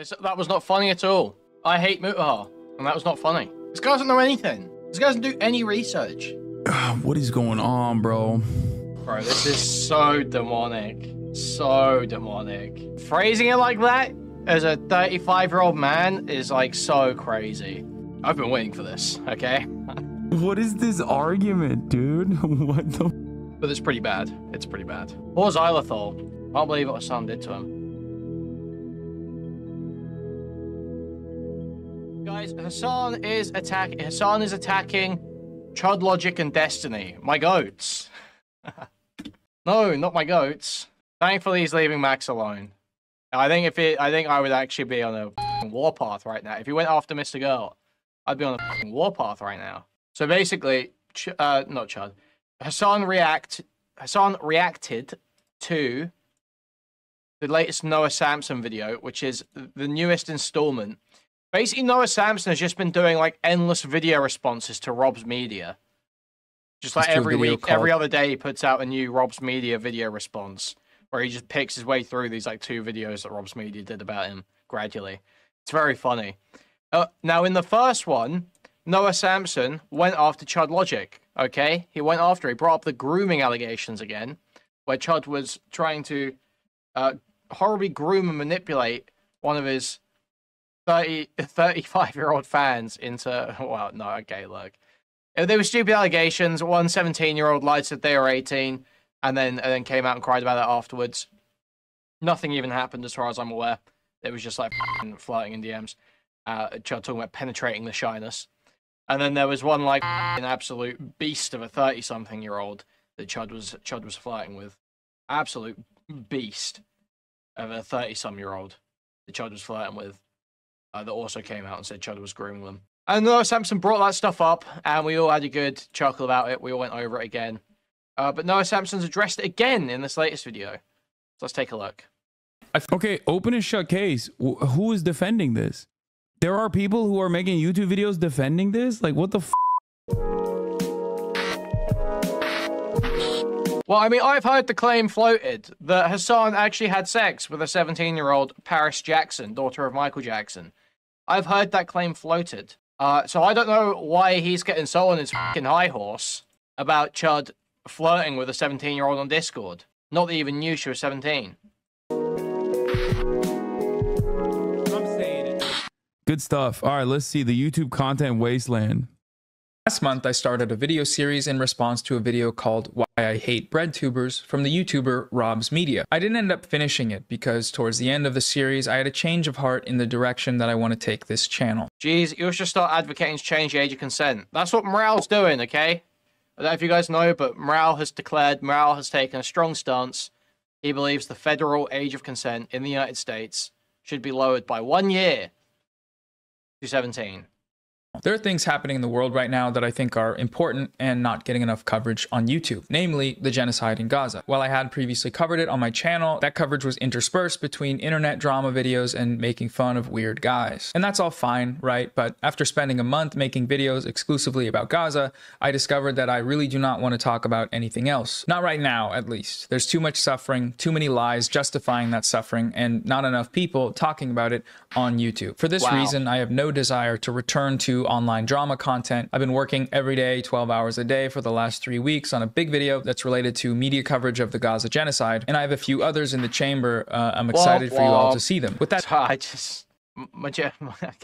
That was not funny at all. I hate Mutahar, and that was not funny. This guy doesn't know anything. This guy doesn't do any research. What is going on, bro? Bro, this is so demonic. So demonic. Phrasing it like that as a 35-year-old man is like so crazy. I've been waiting for this, okay? What is this argument, dude? What the? But it's pretty bad. It's pretty bad. Poor Xylithol. Can't believe what Hasan did to him. Guys, Hasan is attacking Chud Logic and Destiny. My goats. No, not my goats. Thankfully, he's leaving Max alone. I think I would actually be on a warpath right now. If he went after Mr. Girl, I'd be on a warpath right now. So basically, not Chud. Hasan reacted to the latest Noah Samsen video, which is the newest installment. Basically, Noah Samsen has just been doing like endless video responses to Rob's Media. Just like every week, every other day, he puts out a new Rob's Media video response where he just picks his way through these like 2 videos that Rob's Media did about him gradually. It's very funny. Now, in the first one, Noah Samsen went after Chud Logic. Okay, he brought up the grooming allegations again, where Chud was trying to horribly groom and manipulate one of his 35-year-old fans into, well, no, okay, look. They were stupid allegations. One 17-year-old lied, said they were 18, and then came out and cried about it afterwards. Nothing even happened as far as I'm aware. It was just like flirting in DMs. Chud talking about penetrating the shyness. And then there was one like an absolute beast of a 30-something-year-old that Chud was flirting with. Absolute beast of a 30-some-year-old that Chud was flirting with. That also came out and said Chud was grooming them. And Noah Samsen brought that stuff up, and we all had a good chuckle about it. We all went over it again. But Noah Samsen's addressed it again in this latest video. So let's take a look. Okay, open and shut case. Who is defending this? There are people who are making YouTube videos defending this? Like, what the f? Well, I mean, I've heard the claim floated that Hasan actually had sex with a 17-year-old Paris Jackson, daughter of Michael Jackson. I've heard that claim floated. So I don't know why he's getting so on his fucking high horse about Chud flirting with a 17-year-old on Discord. Not that he even knew she was 17. I'm saying it. Good stuff. All right, let's see the YouTube content wasteland. Last month, I started a video series in response to a video called Why I Hate Bread Tubers from the YouTuber Rob's Media. I didn't end up finishing it because towards the end of the series, I had a change of heart in the direction that I want to take this channel. Jeez, you should start advocating to change the age of consent. That's what Morale's doing, okay? I don't know if you guys know, but Morale has taken a strong stance. He believes the federal age of consent in the United States should be lowered by 1 year to 17. There are things happening in the world right now that I think are important and not getting enough coverage on YouTube, namely the genocide in Gaza. While I had previously covered it on my channel, that coverage was interspersed between internet drama videos and making fun of weird guys. And that's all fine, right? But after spending a month making videos exclusively about Gaza, I discovered that I really do not want to talk about anything else. Not right now, at least. There's too much suffering, too many lies justifying that suffering, and not enough people talking about it on YouTube. For this reason, I have no desire to return to online drama content. I've been working every day, 12 hours a day for the last 3 weeks on a big video that's related to media coverage of the Gaza genocide, and I have a few others in the chamber. I'm excited for you all to see them. With that, okay,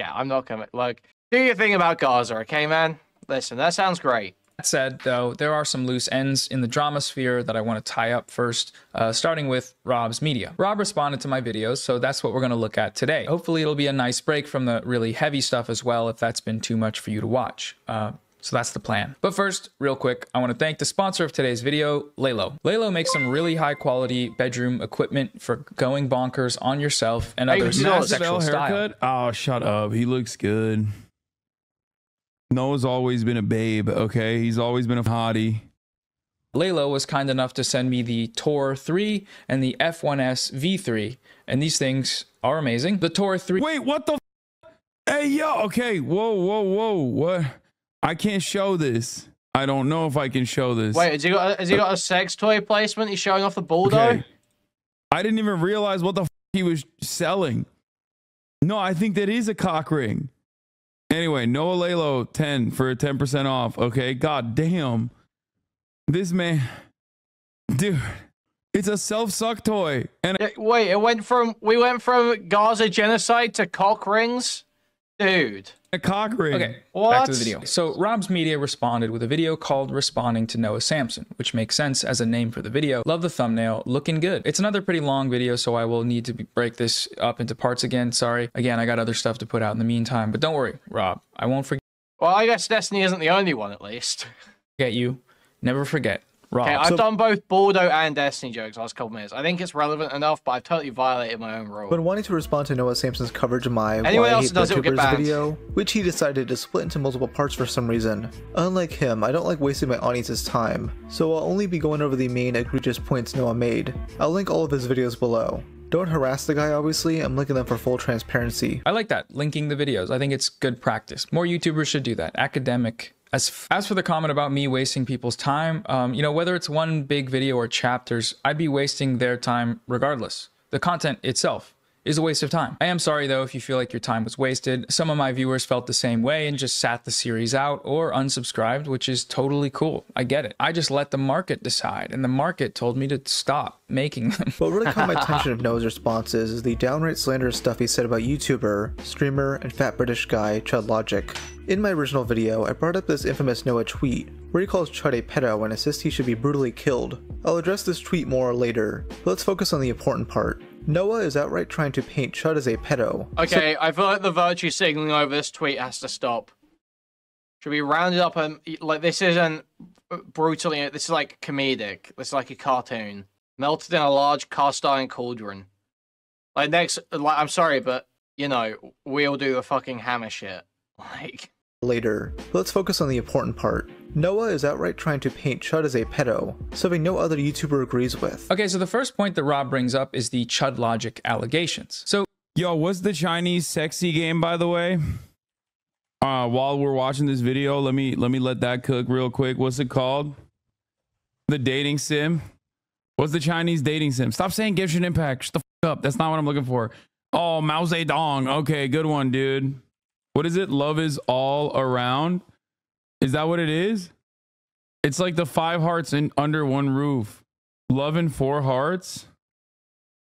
I'm not coming. Look, do your thing about Gaza, okay, man? Listen, that sounds great. That said, though, there are some loose ends in the drama sphere that I want to tie up first, starting with Rob's Media. Rob responded to my videos, so that's what we're going to look at today. Hopefully, it'll be a nice break from the really heavy stuff as well, if that's been too much for you to watch. So that's the plan. But first, real quick, I want to thank the sponsor of today's video, Lalo. Lalo makes some really high quality bedroom equipment for going bonkers on yourself and others. Sexual style. Oh, shut up. He looks good. Noah's always been a babe, okay? He's always been a hottie. Lalo was kind enough to send me the Tor 3 and the F1S V3, and these things are amazing. The Tor 3... Wait, what the f? Hey, yo, okay, whoa, what? I can't show this. I don't know if I can show this. Wait, has he got a sex toy placement? He's showing off the bulldo? Okay. I didn't even realize what the f he was selling. No, I think that is a cock ring. Anyway, Noah Lalo 10 for 10% off. Okay, god damn. This man, dude, it's a self-suck toy. And wait, we went from Gaza genocide to cock rings, dude. A cock ring. Okay, what? back to the video. So Rob's Media responded with a video called Responding to Noah Samsen, which makes sense as a name for the video. Love the thumbnail, looking good. It's another pretty long video, so I will need to break this up into parts again. Sorry. Again, I got other stuff to put out in the meantime, but don't worry, Rob. I won't forget. Well, I guess Destiny isn't the only one, at least. Forget you. Never forget. Rob. Okay, I've done both Bordeaux and Destiny jokes last couple minutes. I think it's relevant enough, but I've totally violated my own rule. When wanting to respond to Noah Samsen's coverage of my Anyone Why I else Hate does it will get VTubers banned. video, which he decided to split into multiple parts for some reason. Unlike him, I don't like wasting my audience's time, so I'll only be going over the main egregious points Noah made. I'll link all of his videos below. Don't harass the guy, obviously. I'm linking them for full transparency. I like that, linking the videos. I think it's good practice. More YouTubers should do that. Academic. As for the comment about me wasting people's time, you know, whether it's one big video or chapters, I'd be wasting their time regardless. The content itself is a waste of time. I am sorry though if you feel like your time was wasted. Some of my viewers felt the same way and just sat the series out or unsubscribed, which is totally cool. I get it. I just let the market decide, and the market told me to stop making them. What really caught my attention of Noah's responses is the downright slanderous stuff he said about YouTuber, streamer, and fat British guy Chud Logic. In my original video, I brought up this infamous Noah tweet, where he calls Chud a pedo and insists he should be brutally killed. I'll address this tweet more later, but let's focus on the important part. Noah is outright trying to paint Chud as a pedo. Okay, I feel like the virtue signaling over this tweet has to stop. Should we round it up and, like, this isn't brutally, this is like comedic. This is like a cartoon. Melted in a large cast iron cauldron. Like, I'm sorry, but, you know, we'll do the fucking hammer shit. Like... Later, but let's focus on the important part. Noah is outright trying to paint Chud as a pedo, something no other YouTuber agrees with. Okay, so the first point that Rob brings up is the Chud Logic allegations. So, yo, what's the Chinese sexy game, by the way? While we're watching this video, let me let that cook real quick. What's it called? The dating sim. What's the Chinese dating sim? Stop saying Genshin Impact. Shut the fuck up. That's not what I'm looking for. Oh, Mao Zedong. Okay, good one, dude. What is it? Love is all around. Is that what it is? It's like the 5 hearts in under one roof. Love and 4 hearts.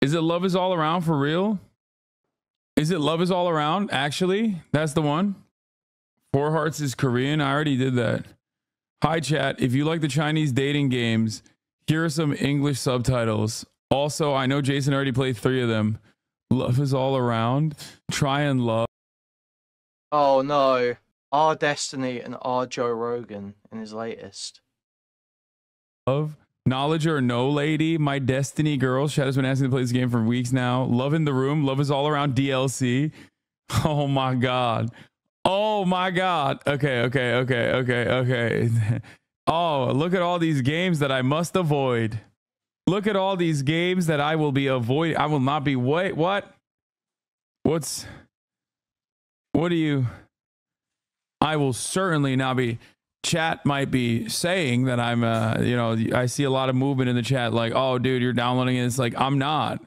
Is it love is all around for real? Is it love is all around? Actually, that's the one. 4 hearts is Korean. I already did that. Hi chat. If you like the Chinese dating games, here are some English subtitles. Also, I know Jason already played 3 of them. Love is all around. Try and love. Oh no. R Destiny and R Joe Rogan in his latest. Love. Knowledge or no lady. My Destiny girl. Shadow's been asking to play this game for weeks now. Love in the room. Love is all around DLC. Oh my god. Oh my god. Okay. Oh, look at all these games that I must avoid. Look at all these games that I will be avoiding. I will not be. Wait, what? What do you... I will certainly not be... Chat might be saying that I'm, you know, I see a lot of movement in the chat like, oh, dude, you're downloading it. It's like, I'm not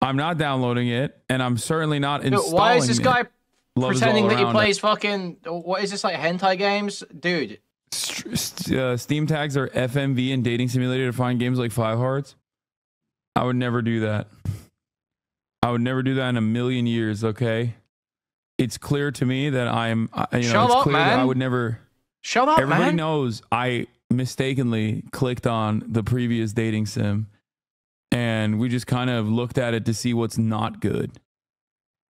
downloading it, and I'm certainly not installing it. Why is this guy pretending that he plays it. fucking... What is this, like, hentai games? Dude. Steam tags are FMV and dating simulator to find games like 5 hearts. I would never do that. I would never do that in a million years, okay? It's clear to me that I'm, you know, Shut it's up, clear man. that I would never. Shut up, Everybody man. knows I mistakenly clicked on the previous dating sim, and we just kind of looked at it to see what's not good.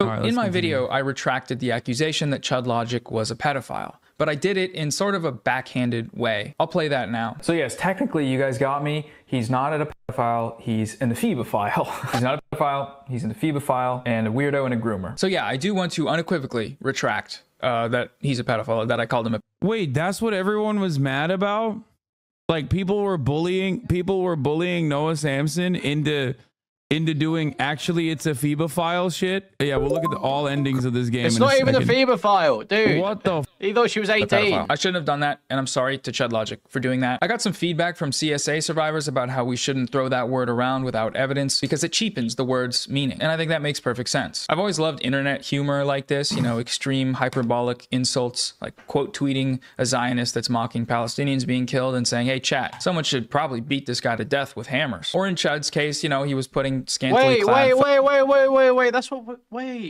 So All right, in let's my continue. video, I retracted the accusation that Chud Logic was a pedophile, but I did it in sort of a backhanded way. I'll play that now. So yes, technically you guys got me. He's not a pedophile, he's an ephebophile. He's not a pedophile, he's an ephebophile, and a weirdo and a groomer. So yeah, I do want to unequivocally retract that he's a pedophile, that I called him a... Wait, that's what everyone was mad about? Like people were bullying Noah Samsen into into doing actually it's a Phoebophile shit. Yeah, we'll look at all endings of this game. It's not even a Phoebophile, dude. What the? He thought she was 18. I shouldn't have done that, and I'm sorry to Chud Logic for doing that. I got some feedback from CSA survivors about how we shouldn't throw that word around without evidence because it cheapens the word's meaning, and I think that makes perfect sense. I've always loved internet humor like this, you know, extreme hyperbolic insults, like quote tweeting a Zionist that's mocking Palestinians being killed and saying, hey chat, someone should probably beat this guy to death with hammers. Or in Chud's case, you know, he was putting scantily clad Wait, that's what,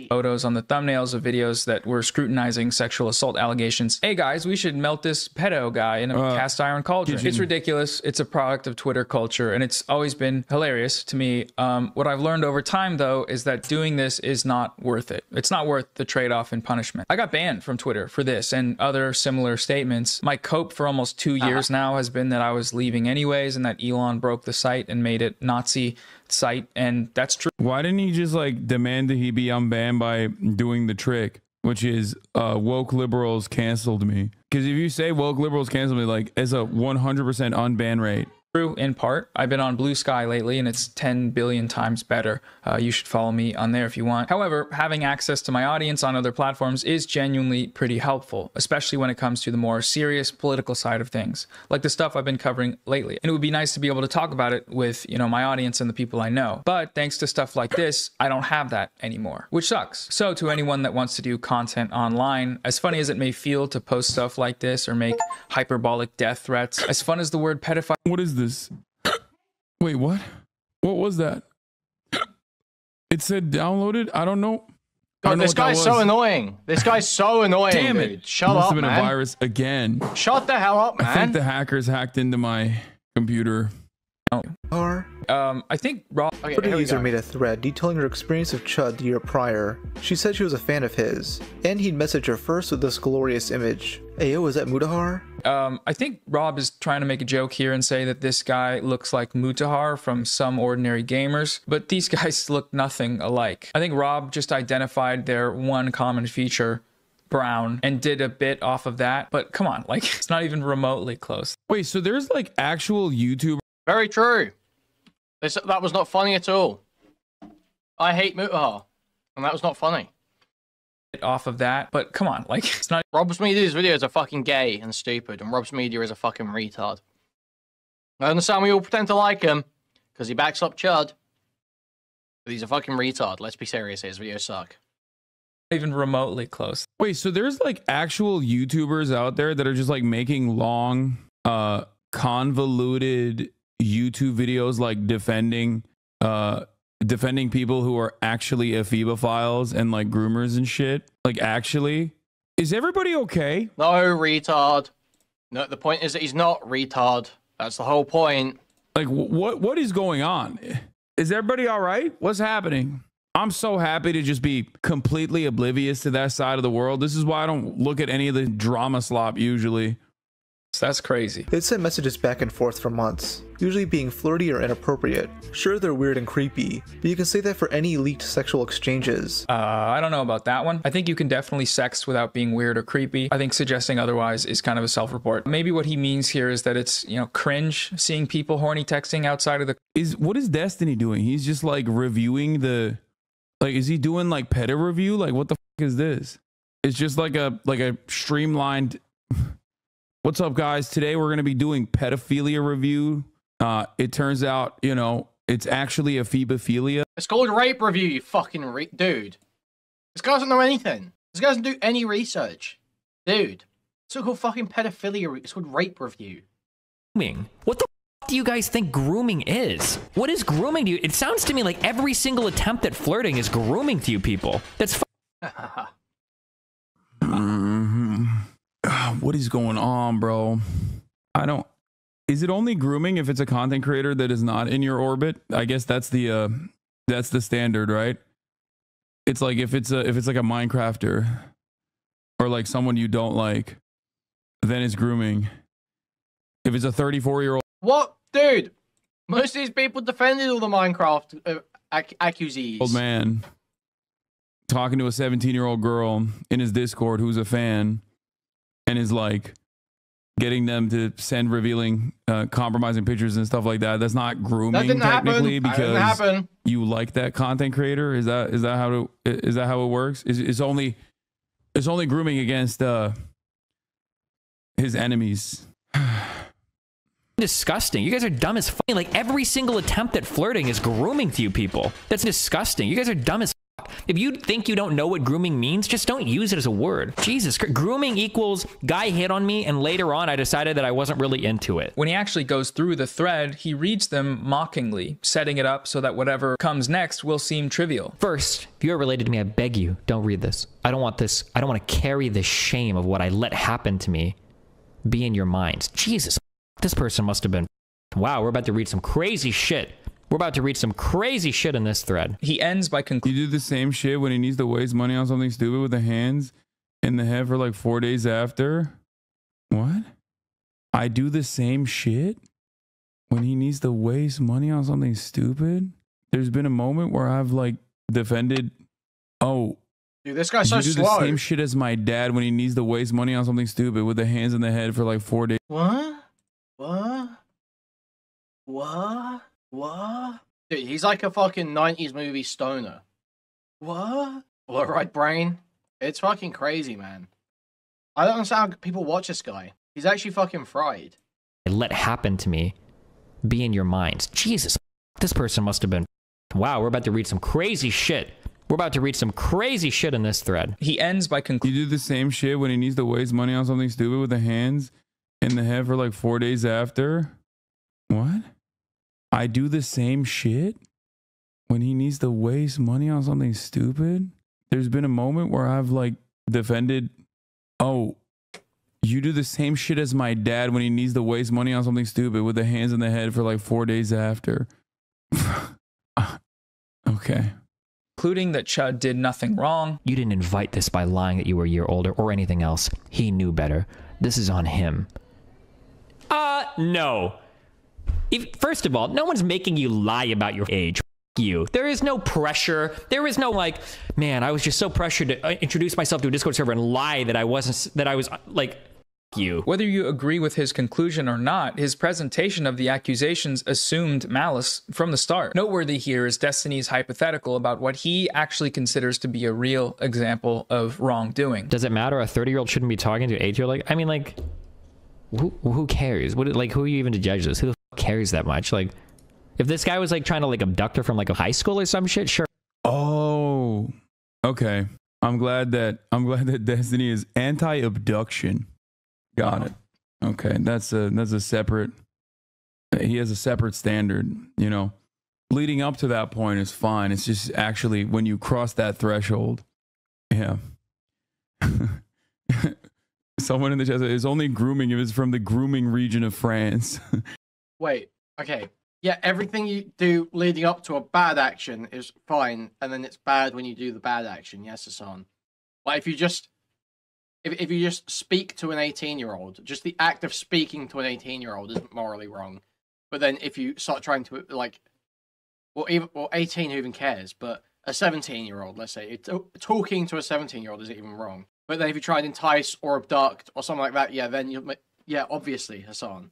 photos on the thumbnails of videos that were scrutinizing sexual assault allegations. Hey guys, we should melt this pedo guy in a cast iron cauldron. It's ridiculous. It's a product of Twitter culture, and it's always been hilarious to me. What I've learned over time, though, is that doing this is not worth it. It's not worth the trade-off in punishment. I got banned from Twitter for this and other similar statements. My cope for almost 2 years now has been that I was leaving anyways, and that Elon broke the site and made it Nazi site, and that's true. Why didn't he just like demand that he be unbanned by doing the trick, which is woke liberals canceled me? Because if you say woke liberals canceled me, like, as a 100% unban rate. True in part. I've been on Blue Sky lately and it's 10 billion times better. You should follow me on there if you want. However, having access to my audience on other platforms is genuinely pretty helpful, especially when it comes to the more serious political side of things, like the stuff I've been covering lately. And it would be nice to be able to talk about it with, you know, my audience and the people I know. But thanks to stuff like this, I don't have that anymore, which sucks. So to anyone that wants to do content online, as funny as it may feel to post stuff like this or make hyperbolic death threats, as fun as the word pedophile. What is this? Wait, what? What was that? It said downloaded? I don't know. God, this guy's so annoying. This guy's so annoying. Damn it. Dude. Shut Must up, have been man. a virus again. Shut the hell up, man. I think the hackers hacked into my computer. I think Rob. Okay, Twitter user made a thread detailing her experience of Chud the year prior. She said she was a fan of his, and he'd messaged her first with this glorious image. Ayo, is that Mutahar? I think Rob is trying to make a joke here and say that this guy looks like Mutahar from Some Ordinary Gamers, but these guys look nothing alike. I think Rob just identified their one common feature, brown, and did a bit off of that, but come on, like, it's not even remotely close. Wait, so there's like actual YouTube. Very true. That was not funny at all. I hate Mutahar, and that was not funny. Off of that, but come on, like, it's not. Rob's Media's videos are fucking gay and stupid, and Rob's Media is a fucking retard. I understand we all pretend to like him because he backs up Chud, but he's a fucking retard. Let's be serious here. His videos suck. Even remotely close. Wait, so there's like actual YouTubers out there that are just like making long, convoluted YouTube videos, like defending people who are actually ephebophiles and like groomers and shit. Like, actually, is everybody okay? No, retard. No, the point is that he's not retard. That's the whole point. Like, what is going on? Is everybody all right? What's happening? I'm so happy to just be completely oblivious to that side of the world. This is why I don't look at any of the drama slop usually. So that's crazy. They'd sent messages back and forth for months, usually being flirty or inappropriate. Sure, they're weird and creepy, but you can say that for any leaked sexual exchanges. I don't know about that one. I think you can definitely sext without being weird or creepy. I think suggesting otherwise is kind of a self-report. Maybe what he means here is that it's, you know, cringe seeing people horny texting outside of the... What is Destiny doing? He's just like reviewing the... Like, is he doing like peta review? Like, what the fuck is this? It's just like a streamlined... What's up, guys? Today we're going to be doing pedophilia review. It turns out, you know, it's actually ephebophilia. It's called rape review, you fucking dude. This guy doesn't know anything. This guy doesn't do any research. Dude. It's not called fucking pedophilia. It's called rape review. What the do you guys think grooming is? What is grooming to you? It sounds to me like every single attempt at flirting is grooming to you people. That's What is going on, bro? Is it only grooming if it's a content creator that is not in your orbit? I guess that's the standard, right? It's like if it's like a Minecrafter or like someone you don't like, then it's grooming. If it's a 34-year-old, what, dude? Most of these people defended all the Minecraft accusees. Old man talking to a 17-year-old girl in his Discord who's a fan. And is like getting them to send revealing, compromising pictures and stuff like that. That's not grooming technically because you like that content creator? Is that how it works? It's only grooming against his enemies. Disgusting. You guys are dumb as fuck. Like every single attempt at flirting is grooming to you people. That's disgusting. You guys are dumb as fuck. If you think you don't know what grooming means, just don't use it as a word. Jesus Christ. Grooming equals guy hit on me and later on I decided that I wasn't really into it. When he actually goes through the thread, he reads them mockingly, setting it up so that whatever comes next will seem trivial. First, if you are related to me, I beg you, don't read this. I don't want this. I don't want to carry the shame of what I let happen to me be in your minds. Jesus, this person must have been... Wow, we're about to read some crazy shit. We're about to read some crazy shit in this thread. He ends by concluding... You do the same shit when he needs to waste money on something stupid with the hands in the head for like 4 days after? What? I do the same shit when he needs to waste money on something stupid? There's been a moment where I've like defended... Oh... Dude, this guy's so you do slow. the same shit as my dad when he needs to waste money on something stupid with the hands in the head for like 4 days. What? What? What? What? Dude, he's like a fucking 90s movie stoner. What? All right, brain. It's fucking crazy, man. I don't understand how people watch this guy. He's actually fucking fried. Let happen to me be in your minds. Jesus, this person must have been... Wow, we're about to read some crazy shit. We're about to read some crazy shit in this thread. He ends by concluding... You do the same shit when he needs to waste money on something stupid with the hands in the head for like 4 days after? What? I do the same shit when he needs to waste money on something stupid? There's been a moment where I've like defended... Oh, you do the same shit as my dad when he needs to waste money on something stupid with the hands in the head for like 4 days after. Okay. Concluding that Chud did nothing wrong. You didn't invite this by lying that you were a year older or anything else. He knew better. This is on him. No. First of all, no one's making you lie about your age. You. There is no pressure. There is no like, man, I was just so pressured to introduce myself to a Discord server and lie that I was like, you. Whether you agree with his conclusion or not, his presentation of the accusations assumed malice from the start. Noteworthy here is Destiny's hypothetical about what he actually considers to be a real example of wrongdoing. Does it matter? A 30-year-old shouldn't be talking to an 8-year-old? Like, I mean, like, who cares? Who are you even to judge this? Who the f cares that much? Like, if this guy was like trying to like abduct her from like a high school or some shit, sure. Oh, okay. I'm glad that Destiny is anti-abduction. Got it. Okay, that's a separate. He has a separate standard. You know, leading up to that point is fine. It's just actually when you cross that threshold. Yeah. Someone in the chat said it's only grooming if it's from the grooming region of France. Wait. Okay. Yeah, everything you do leading up to a bad action is fine, and then it's bad when you do the bad action. Yes, Hasan. Like if you just speak to an 18-year-old, just the act of speaking to an 18-year-old isn't morally wrong. But then if you start trying to like, well, 18, who even cares? But a 17-year-old, let's say, talking to a 17-year-old isn't even wrong. But then if you try and entice or abduct or something like that, yeah, then yeah, obviously, Hasan.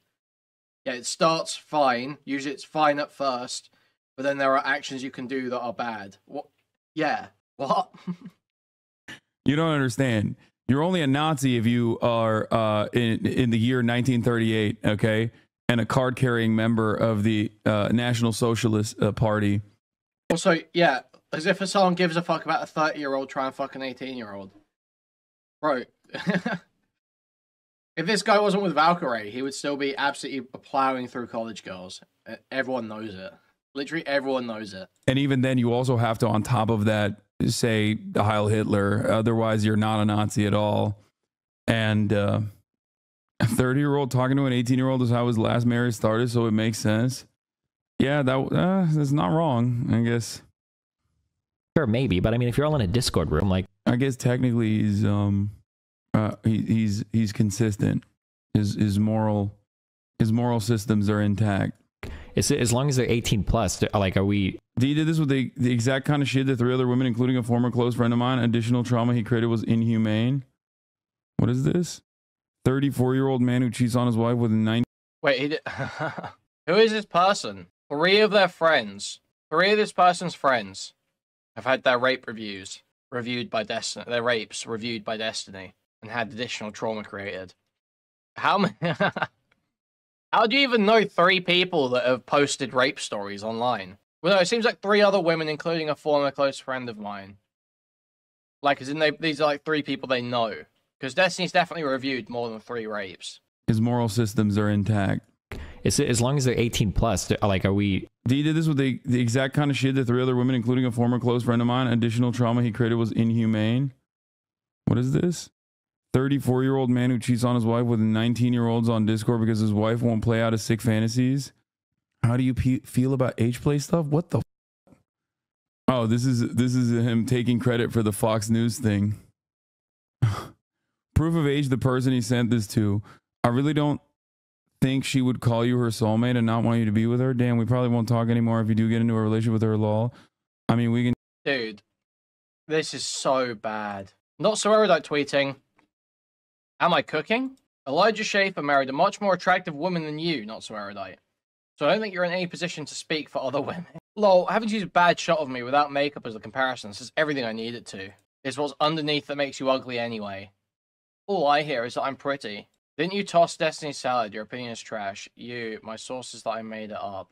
Yeah, it starts fine. Usually it's fine at first, but then there are actions you can do that are bad. What? Yeah. What? You don't understand. You're only a Nazi if you are in the year 1938, okay? And a card-carrying member of the National Socialist Party. Also, yeah, as if Hasan gives a fuck about a 30-year-old trying to fuck an 18-year-old. Bro. If this guy wasn't with Valkyrie, he would still be absolutely plowing through college girls. Everyone knows it. Literally everyone knows it. And even then, you also have to, on top of that, say Heil Hitler. Otherwise, you're not a Nazi at all. And a 30-year-old talking to an 18-year-old is how his last marriage started, so it makes sense. Yeah, that's not wrong, I guess. Sure, maybe, but I mean, if you're all in a Discord room, like, I guess technically he's consistent. His moral systems are intact. as long as they're 18 plus, like, are we? He did this with the exact kind of shit that 3 other women, including a former close friend of mine. Additional trauma he created was inhumane. What is this? 34-year-old man who cheats on his wife with a 90. Wait, who is this person? 3 of their friends 3 of this person's friends have had their rape reviews reviewed by Destiny, their rapes reviewed by Destiny, and had additional trauma created. How many? How do you even know 3 people that have posted rape stories online? Well, no, it seems like 3 other women, including a former close friend of mine. Like, as in these are like 3 people they know. Because Destiny's definitely reviewed more than 3 rapes. His moral systems are intact. It's as long as they're 18 plus. Like, are we? He did this with the exact kind of shit that 3 other women, including a former close friend of mine. Additional trauma he created was inhumane. What is this? 34-year-old man who cheats on his wife with 19-year-olds on Discord because his wife won't play out his sick fantasies. How do you feel about age play stuff? What the? Oh, this is him taking credit for the Fox News thing. Proof of age, the person he sent this to. I really don't think she would call you her soulmate and not want you to be with her. Damn, we probably won't talk anymore if you do get into a relationship with her, lol. I mean, we can... Dude, this is so bad. Not so erudite tweeting. Am I cooking? Elijah Schaefer married a much more attractive woman than you, not so erudite. So I don't think you're in any position to speak for other women. Lol, having to use a bad shot of me without makeup as a comparison says everything I need it to. It's what's underneath that makes you ugly anyway. All I hear is that I'm pretty. Didn't you toss Destiny's salad? Your opinion is trash. My source is that I made it up.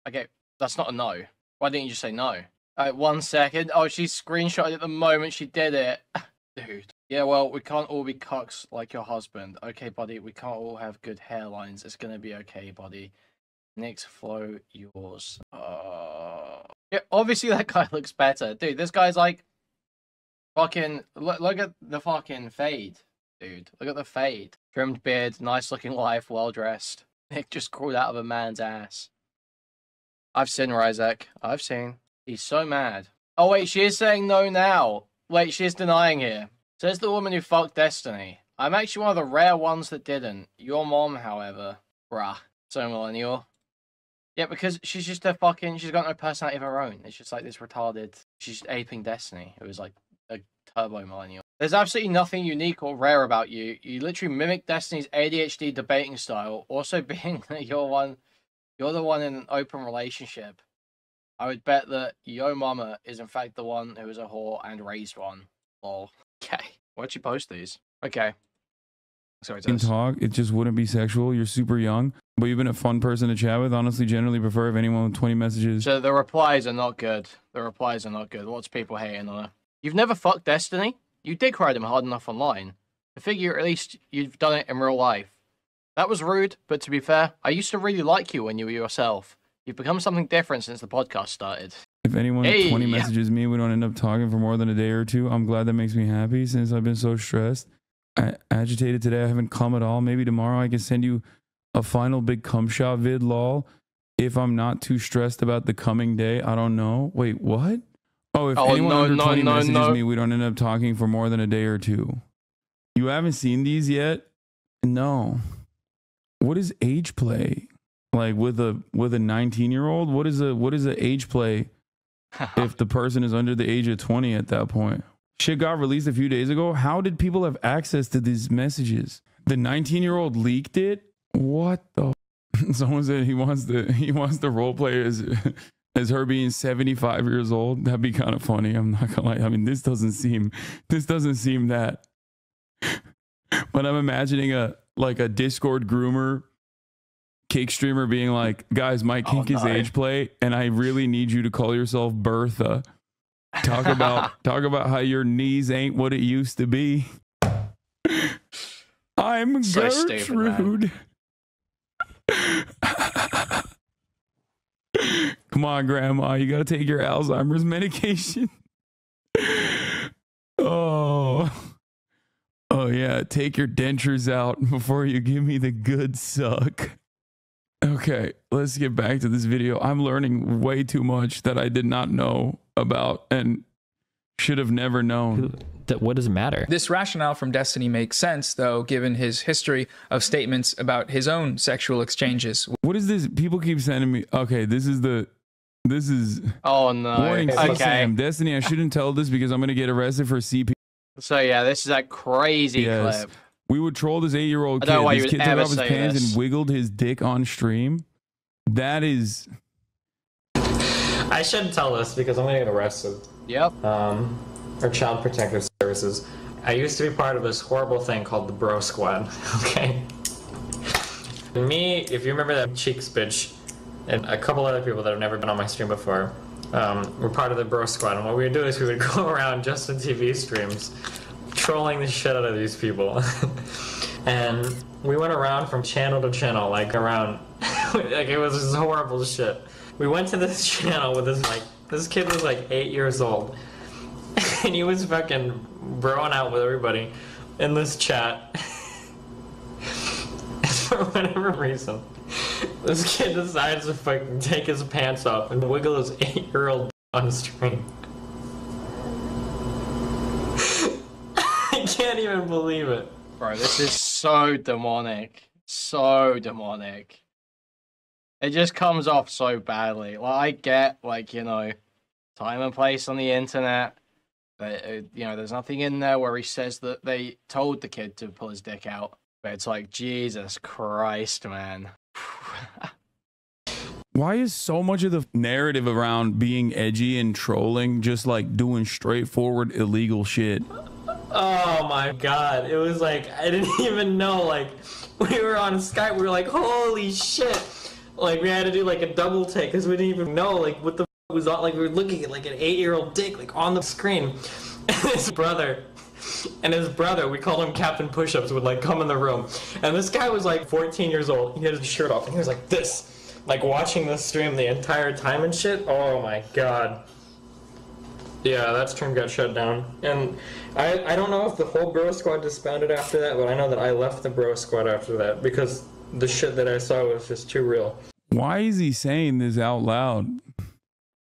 Okay, that's not a no. Why didn't you just say no? 1 second. Oh, she screenshotted it the moment she did it. Dude. Yeah, well, we can't all be cucks like your husband. Okay, buddy, we can't all have good hairlines. It's gonna be okay, buddy. Nick's flow, yours. Yeah, obviously that guy looks better. Dude, this guy's like... Fucking... Look at the fucking fade. Dude, look at the fade. Trimmed beard, nice looking wife, well dressed. Nick just crawled out of a man's ass. I've seen Ryzek. I've seen. He's so mad. Oh wait, she is saying no now. Wait, she is denying here. Says the woman who fucked Destiny. I'm actually one of the rare ones that didn't. Your mom, however. Bruh. So millennial. Yeah, because she's just a fucking... She's got no personality of her own. It's just like this retarded... She's aping Destiny. It was like a turbo millennial. There's absolutely nothing unique or rare about you. You literally mimic Destiny's ADHD debating style. Also being that you're the one in an open relationship. I would bet that Yo Mama is in fact the one who is a whore and raised one. Lol. Okay. Why'd you post these? Okay. Sorry, can talk. It just wouldn't be sexual. You're super young, but you've been a fun person to chat with. Honestly, generally prefer if anyone with 20 messages. So the replies are not good. The replies are not good. Lots of people hating on her. You've never fucked Destiny? You did cry them hard enough online. I figure at least you've done it in real life. That was rude, but to be fair, I used to really like you when you were yourself. You've become something different since the podcast started. If anyone with 20 messages me, we don't end up talking for more than a day or 2. I'm glad that makes me happy since I've been so stressed. Agitated today. I haven't come at all. Maybe tomorrow I can send you a final big cum shot vid, lol. If I'm not too stressed about the coming day, I don't know. Wait, what? Oh, if anyone under 20 messages me, we don't end up talking for more than a day or 2. You haven't seen these yet? No. What is age play? Like with a 19-year-old? What is a age play if the person is under the age of 20 at that point? Shit got released a few days ago. How did people have access to these messages? The 19-year-old leaked it? What the? Someone said he wants the role play as her being 75 years old. That'd be kind of funny. I'm not gonna lie. I mean, this doesn't seem that. But I'm imagining a Discord groomer, cake streamer being like, guys, my kink is age play, and I really need you to call yourself Bertha. Talk about how your knees ain't what it used to be. I'm so Gertrude. Come on, Grandma, you gotta take your Alzheimer's medication. Oh yeah, take your dentures out before you give me the good suck. Okay, let's get back to this video. I'm learning way too much that I did not know about and should have never known. What does it matter? This rationale from Destiny makes sense, though, given his history of statements about his own sexual exchanges. What is this? People keep sending me. Okay, this is. Oh no. Warning, okay. Sam. Destiny, I shouldn't tell this because I'm going to get arrested for CP. So yeah, this is a crazy clip. We would troll this 8-year-old kid. This kid took off his pants and wiggled his dick on stream. That is... I shouldn't tell this because I'm gonna get arrested. Yep. Or Child Protective Services. I used to be part of this horrible thing called the Bro Squad, okay? Me, if you remember that Cheeks bitch, and a couple other people that have never been on my stream before, were part of the Bro Squad, and what we would do is we would go around Justin TV streams, trolling the shit out of these people. And we went around from channel to channel, like around, like it was just horrible shit. We went to this channel with this kid was like 8 years old, and he was fucking broing out with everybody in this chat. And for whatever reason, this kid decides to fucking take his pants off and wiggle his 8-year-old on stream. I can't even believe it. Bro, this is so demonic. So demonic. It just comes off so badly. Like, I get, like, you know, time and place on the internet. But, you know, there's nothing in there where he says that they told the kid to pull his dick out. But it's like, Jesus Christ, man. Why is so much of the narrative around being edgy and trolling just like doing straightforward illegal shit? Oh my god, it was like, I didn't even know, like, we were on Skype, we were like, holy shit. Like, we had to do like a double take because we didn't even know, like, what the f was on, like, we were looking at like an 8-year-old dick, like, on the screen. And his brother, we called him Captain Push-Ups, would like come in the room. And this guy was like 14 years old, he had his shirt off, and he was like this, like watching this stream the entire time and shit. Oh my god. Yeah, that stream got shut down. And I don't know if the whole Bro Squad disbanded after that, but I know that I left the Bro Squad after that because the shit that I saw was just too real. Why is he saying this out loud?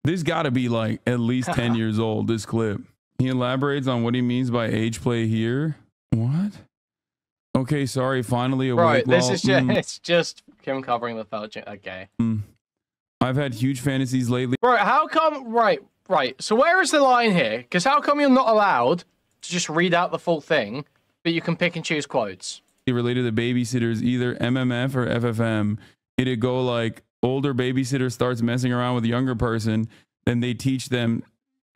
This got to be like at least 10 years old, this clip. He elaborates on what he means by age play here. What? Okay, sorry, finally awake. Right, this is just, it's just him covering the felt. Okay. I've had huge fantasies lately. Right, how come, right, so where is the line here? Because how come you're not allowed to just read out the full thing, but you can pick and choose quotes? Related to babysitters, either MMF or FFM. It'd go like, older babysitter starts messing around with younger person, then they teach them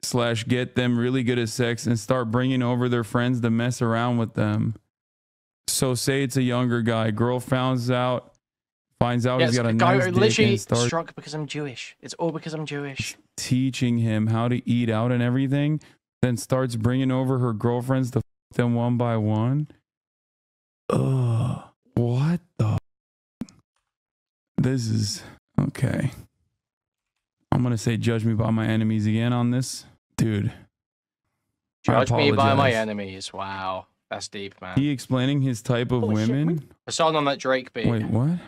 / get them really good at sex and start bringing over their friends to mess around with them. So say it's a younger guy, girl finds out he's got a nice dick literally and starts struck because I'm Jewish. It's all because I'm Jewish. Teaching him how to eat out and everything, then starts bringing over her girlfriends to f them one by one. Ugh, what the? This is okay. I'm gonna say judge me by my enemies again on this, dude. Judge me by my enemies. Wow, that's deep, man. He explaining his type of women. I saw it on that Drake beat. Wait, what?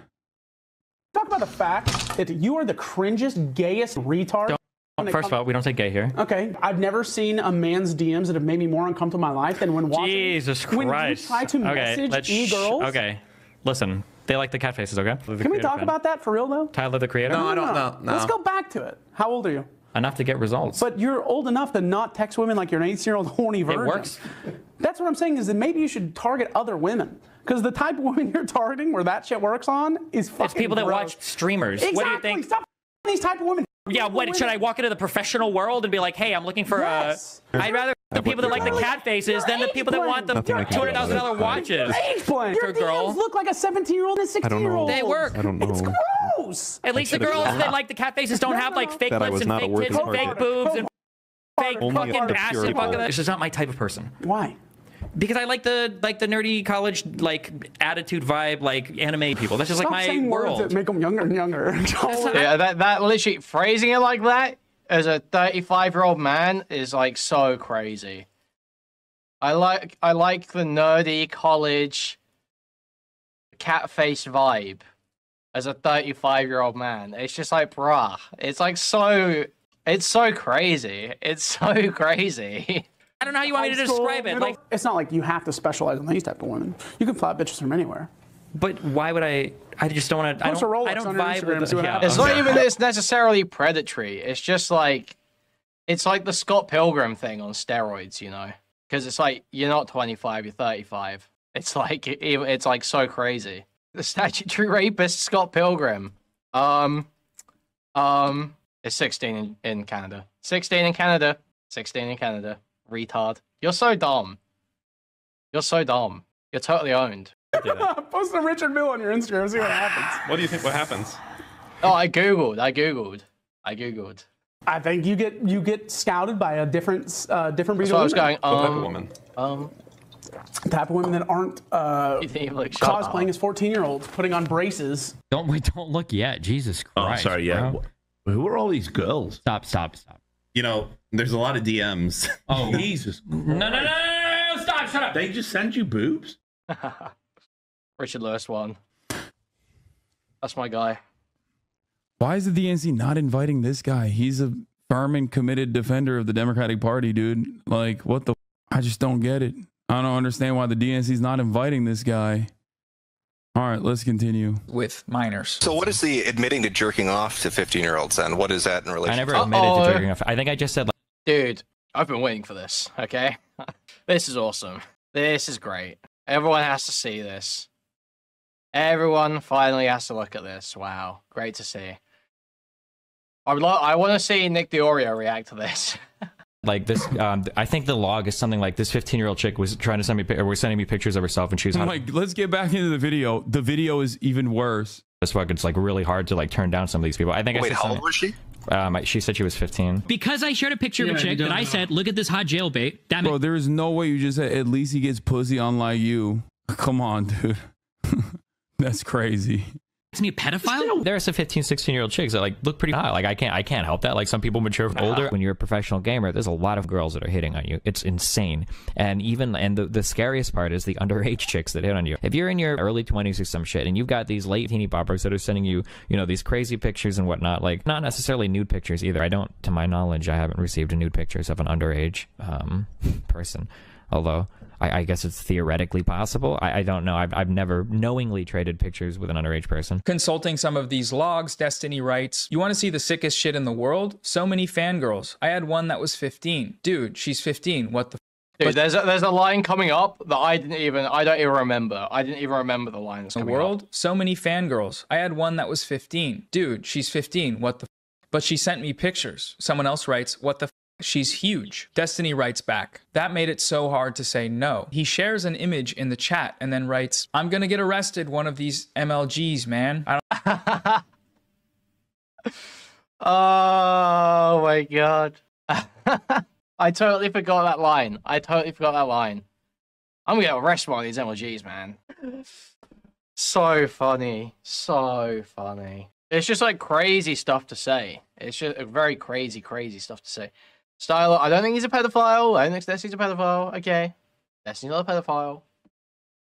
Talk about the fact that you are the cringest, gayest retard. First of all, we don't say gay here. Okay, I've never seen a man's DMs that have made me more uncomfortable in my life than when watching. Jesus Christ. When you try to message e-girls. Okay, listen. They like the cat faces, okay? Can we talk about that for real, though? Tyler, the creator? No, I don't know. Let's go back to it. How old are you? Enough to get results. But you're old enough to not text women like you're an 18-year-old horny virgin. It works. That's what I'm saying is that maybe you should target other women. Because the type of women you're targeting where that shit works on is fucking It's people that gross. watch streamers. Exactly. What do you think? Stop these type of women. Yeah, what, should I walk into the professional world and be like, hey, I'm looking for I'd rather the people that like the cat faces than the people that want the $200,000 watches. Age blend. Your DMs look like a 17-year-old and a 16-year-old. They work. I don't know. It's gross. At least the girls that like the cat faces don't have like fake lips and fake tits and fake boobs and fake fucking ass and fucking. It's just not my type of person. Why? Because I like the nerdy college like attitude vibe like anime people. That's just Stop like my saying world. Words that make them younger and younger. Yeah, that literally phrasing it like that as a 35-year-old man is like so crazy. I like the nerdy college cat face vibe as a 35-year-old man. It's just like, bruh, it's like it's so crazy. It's so crazy. I don't know how you want me to describe it. Like, it's not like you have to specialize in these type of women. You can flat bitches from anywhere. But why would I? I just don't want to. I don't vibe with it. Yeah, it's not even it's necessarily predatory. It's just like, it's like the Scott Pilgrim thing on steroids, you know? Because it's like, you're not 25, you're 35. It's like so crazy. The statutory rapist Scott Pilgrim. It's 16 in Canada. 16 in Canada. 16 in Canada. Retard. You're so dumb. You're so dumb. You're totally owned. Post a Richard Mill on your Instagram, see what happens. What do you think? What happens? Oh, I googled. I think you get scouted by a different breed So I of was women. going, What type of woman? Type of women that aren't you think you're like, shut cosplaying up. as 14-year-olds, putting on braces. Don't look yet. Jesus Oh, Christ. sorry. Yeah. bro. Who are all these girls? Stop. You know, there's a lot of DMs. Oh, Jesus. No, stop, shut up. They just send you boobs? Richard Lewis won. That's my guy. Why is the DNC not inviting this guy? He's a firm and committed defender of the Democratic Party, dude. Like, what the? I just don't get it. I don't understand why the DNC's not inviting this guy. All right, let's continue. With minors. So what is the admitting to jerking off to 15-year-olds then? What is that in relation I never to? admitted to jerking off. I think I just said, like, Dude, I've been waiting for this, okay? This is awesome. This is great. Everyone has to see this. Everyone finally has to look at this. Wow, great to see. I want to see Nick DeOrio react to this. like this. I think the log is something like this 15-year-old chick was trying to send me, or was sending me pictures of herself, and she was like, let's get back into the video. The video is even worse. as fuck. It's like really hard to like turn down some of these people. I think. Wait, how old was she? She said she was 15. Because I shared a picture of a chick that I said, look at this hot jailbait. That Bro, there is no way you just said, at least he gets pussy unlike you. Come on, dude. That's crazy. makes me a pedophile? There are some 15, 16-year-old chicks that like look pretty hot. Like I can't help that. Like some people mature older. When you're a professional gamer, there's a lot of girls that are hitting on you. It's insane. And the scariest part is the underage chicks that hit on you. If you're in your early 20s or some shit, and you've got these late teeny poppers that are sending you, these crazy pictures and whatnot, like not necessarily nude pictures either. To my knowledge, I haven't received nude pictures of an underage person. Although I guess it's theoretically possible. I don't know. I've never knowingly traded pictures with an underage person. Consulting some of these logs, Destiny writes, "You want to see the sickest shit in the world? So many fangirls. I had one that was 15. Dude, she's 15. What the Dude, there's a line coming up that I don't even remember. I didn't even remember the line that's coming world? up. So many fangirls. I had one that was 15. Dude, she's 15. What the But she sent me pictures." Someone else writes, "What the She's huge." Destiny writes back, "That made it so hard to say no." He shares an image in the chat and then writes, "I'm gonna get arrested one of these MLGs, man." Oh my god. I totally forgot that line. I'm gonna get arrested one of these MLGs, man. So funny. So funny. It's just like crazy stuff to say. It's just very crazy stuff to say. Styler, I don't think he's a pedophile. I don't think Destiny's a pedophile. Okay. Destiny's not a pedophile.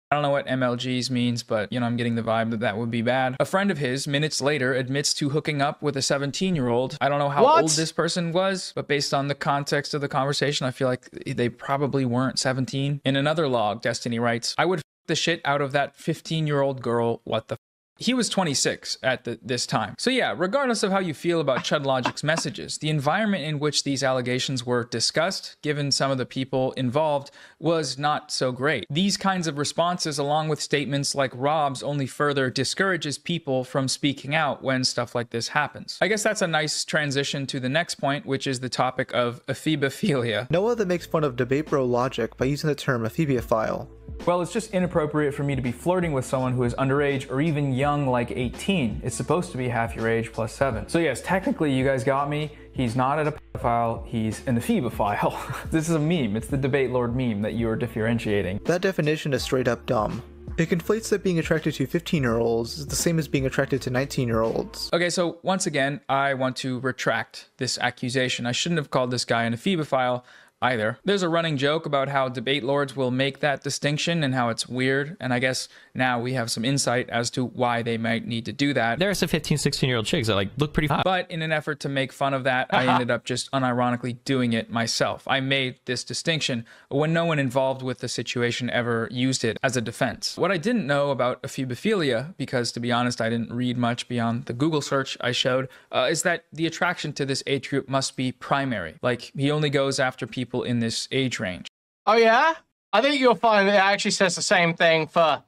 I don't know what MLGs means, but, I'm getting the vibe that that would be bad. A friend of his, minutes later, admits to hooking up with a 17-year-old. I don't know how old this person was, but based on the context of the conversation, I feel like they probably weren't 17. In another log, Destiny writes, "I would f the shit out of that 15-year-old girl. What the f." He was 26 at this time. So yeah, regardless of how you feel about Chud Logic's messages, the environment in which these allegations were discussed, given some of the people involved, was not so great. These kinds of responses, along with statements like Rob's, only further discourages people from speaking out when stuff like this happens. I guess that's a nice transition to the next point, which is the topic of ephebophilia. Noah that makes fun of debate bro logic by using the term ephebiophile. Well, it's just inappropriate for me to be flirting with someone who is underage or even young, like 18. It's supposed to be half your age plus 7. So yes, technically you guys got me. He's not a pedophile, he's an ephebophile. This is a meme. It's the debate lord meme that you are differentiating. That definition is straight up dumb. It conflates that being attracted to 15-year-olds is the same as being attracted to 19-year-olds. Okay, so once again, I want to retract this accusation. I shouldn't have called this guy an ephebophile either. There's a running joke about how debate lords will make that distinction and how it's weird, and I guess now we have some insight as to why they might need to do that. There are some 15, 16-year-old chicks that like look pretty hot. But in an effort to make fun of that, I ended up just unironically doing it myself. I made this distinction when no one involved with the situation ever used it as a defense. What I didn't know about ephebophilia, because to be honest, I didn't read much beyond the Google search I showed, is that the attraction to this age group must be primary. Like, he only goes after people in this age range. Oh yeah? I think you'll find it actually says the same thing for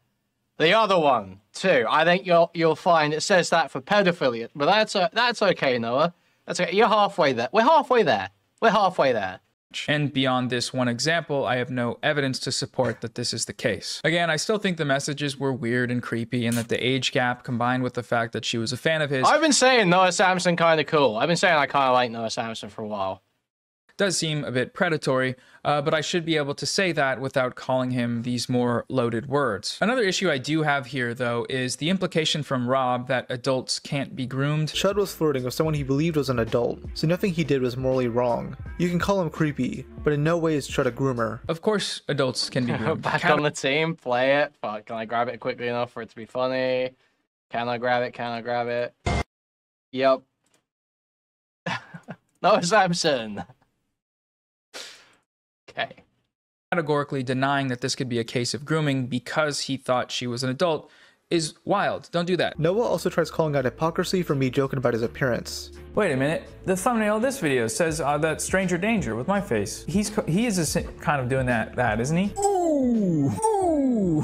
the other one too. I think you'll find it says that for pedophilia, but that's okay, Noah. That's okay. You're halfway there. We're halfway there. We're halfway there. And beyond this one example, I have no evidence to support that this is the case. Again, I still think the messages were weird and creepy, and that the age gap combined with the fact that she was a fan of his... I've been saying Noah Samsen kind of cool. I've been saying I kind of like Noah Samsen for a while. Does seem a bit predatory, but I should be able to say that without calling him these more loaded words. Another issue I do have here, though, is the implication from Rob that adults can't be groomed. Chud was flirting with someone he believed was an adult, so nothing he did was morally wrong. You can call him creepy, but in no way is Chud a groomer. Of course, adults can be groomed. Back on the team, play it. Fuck, can I grab it quickly enough for it to be funny? Can I grab it? Can I grab it? Yep. Noah Samsen. Okay. Categorically denying that this could be a case of grooming because he thought she was an adult is wild. Don't do that. Noah also tries calling out hypocrisy for me joking about his appearance. Wait a minute. The thumbnail of this video says that stranger danger with my face. He is just kind of doing that, isn't he? Ooh.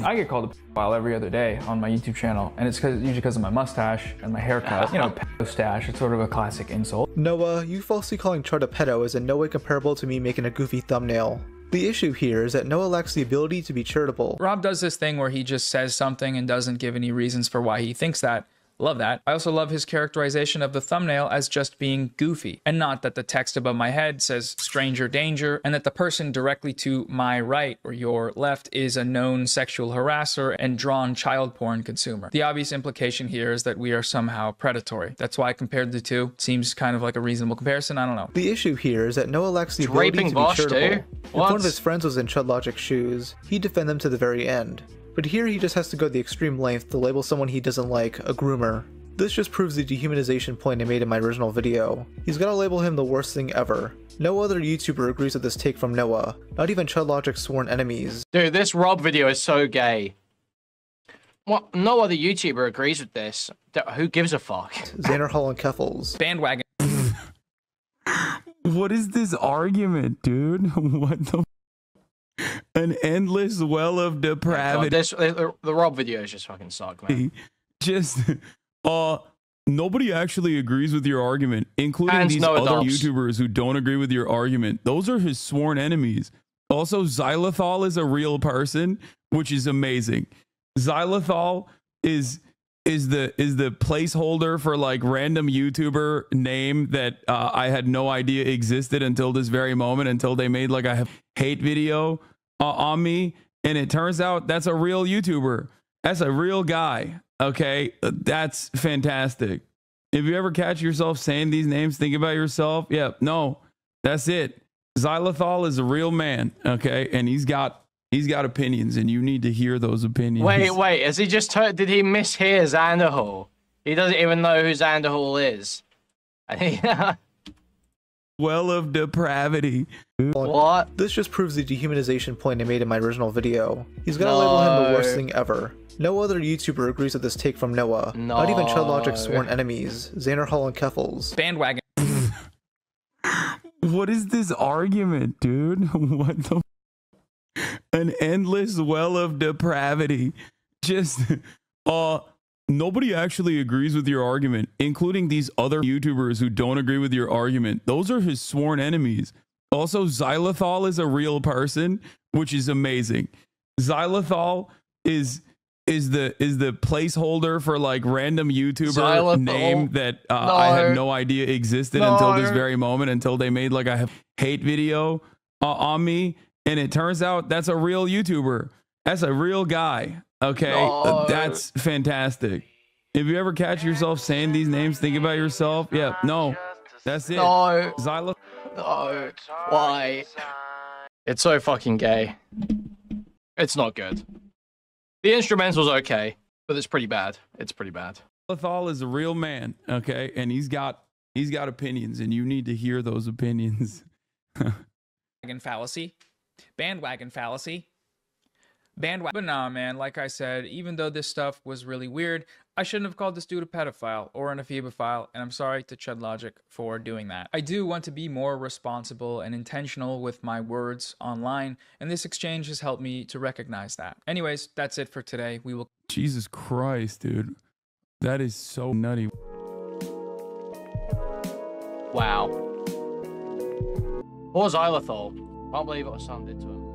I get called a pedophile every other day on my YouTube channel, and it's usually because of my mustache and my haircut. You know, pedo stash. It's sort of a classic insult. Noah, you falsely calling Chud a pedo is in no way comparable to me making a goofy thumbnail. The issue here is that Noah lacks the ability to be charitable. Rob does this thing where he just says something and doesn't give any reasons for why he thinks that. Love that. I also love his characterization of the thumbnail as just being goofy, and not that the text above my head says stranger danger, and that the person directly to my right or your left is a known sexual harasser and drawn child porn consumer. The obvious implication here is that we are somehow predatory. That's why I compared the two. Seems kind of like a reasonable comparison. I don't know. The issue here is that Noah lacks the ability to be charitable. If one of his friends was in Chud Logic's shoes, he'd defend them to the very end. But here he just has to go the extreme length to label someone he doesn't like a groomer. This just proves the dehumanization point I made in my original video. He's gotta label him the worst thing ever. No other YouTuber agrees with this take from Noah, not even Chud Logic's sworn enemies. Dude, this Rob video is so gay. What? No other YouTuber agrees with this. Who gives a fuck? Xander Hall and Keffels. Bandwagon. What is this argument, dude? What the? An endless well of depravity. The Rob videos just fucking suck, man. Just, nobody actually agrees with your argument, including And these no other adults. YouTubers who don't agree with your argument. Those are his sworn enemies. Also, Xylithol is a real person, which is amazing. Xylithol is the placeholder for like random YouTuber name that I had no idea existed until this very moment, until they made like a hate video on me, and it turns out that's a real YouTuber. That's a real guy. Okay, that's fantastic. If you ever catch yourself saying these names, think about yourself. Yeah, no, that's it. Xylithol is a real man. Okay, and he's got opinions, and you need to hear those opinions. Wait, has he just did he mishear Xanderhall? He doesn't even know who Xanderhall is. Well of depravity. What? This just proves the dehumanization point I made in my original video. He's gotta label him the worst thing ever. No other YouTuber agrees with this take from Noah, not even Chud Logic's sworn enemies, Xander Hall and Keffels. Bandwagon. What is this argument, dude? What the? An endless well of depravity. Just, nobody actually agrees with your argument, including these other YouTubers who don't agree with your argument. Those are his sworn enemies. Also, Xylithol is a real person, which is amazing. Xylithol is the placeholder for like random YouTuber Xylithol. name that I had no idea existed until this very moment, until they made like a hate video on me, and it turns out that's a real YouTuber. That's a real guy. Okay, that's fantastic. If you ever catch yourself saying these names, think about yourself. Yeah, no, that's it. No. Xylithol. No. Why? It's so fucking gay. It's not good. The instrumental's okay, but it's pretty bad. It's pretty bad. Xylithol is a real man, okay, and he's got opinions, and you need to hear those opinions. Bandwagon fallacy. Bandwagon fallacy. Bandwagon. But nah, man, like I said, even though this stuff was really weird, I shouldn't have called this dude a pedophile or an ephebophile, and I'm sorry to Chud Logic for doing that. I do want to be more responsible and intentional with my words online, and this exchange has helped me to recognize that. Anyways, that's it for today. We will... Jesus Christ, dude. That is so nutty. Wow. Poor Xylithol. Can't believe what Hasan did to him.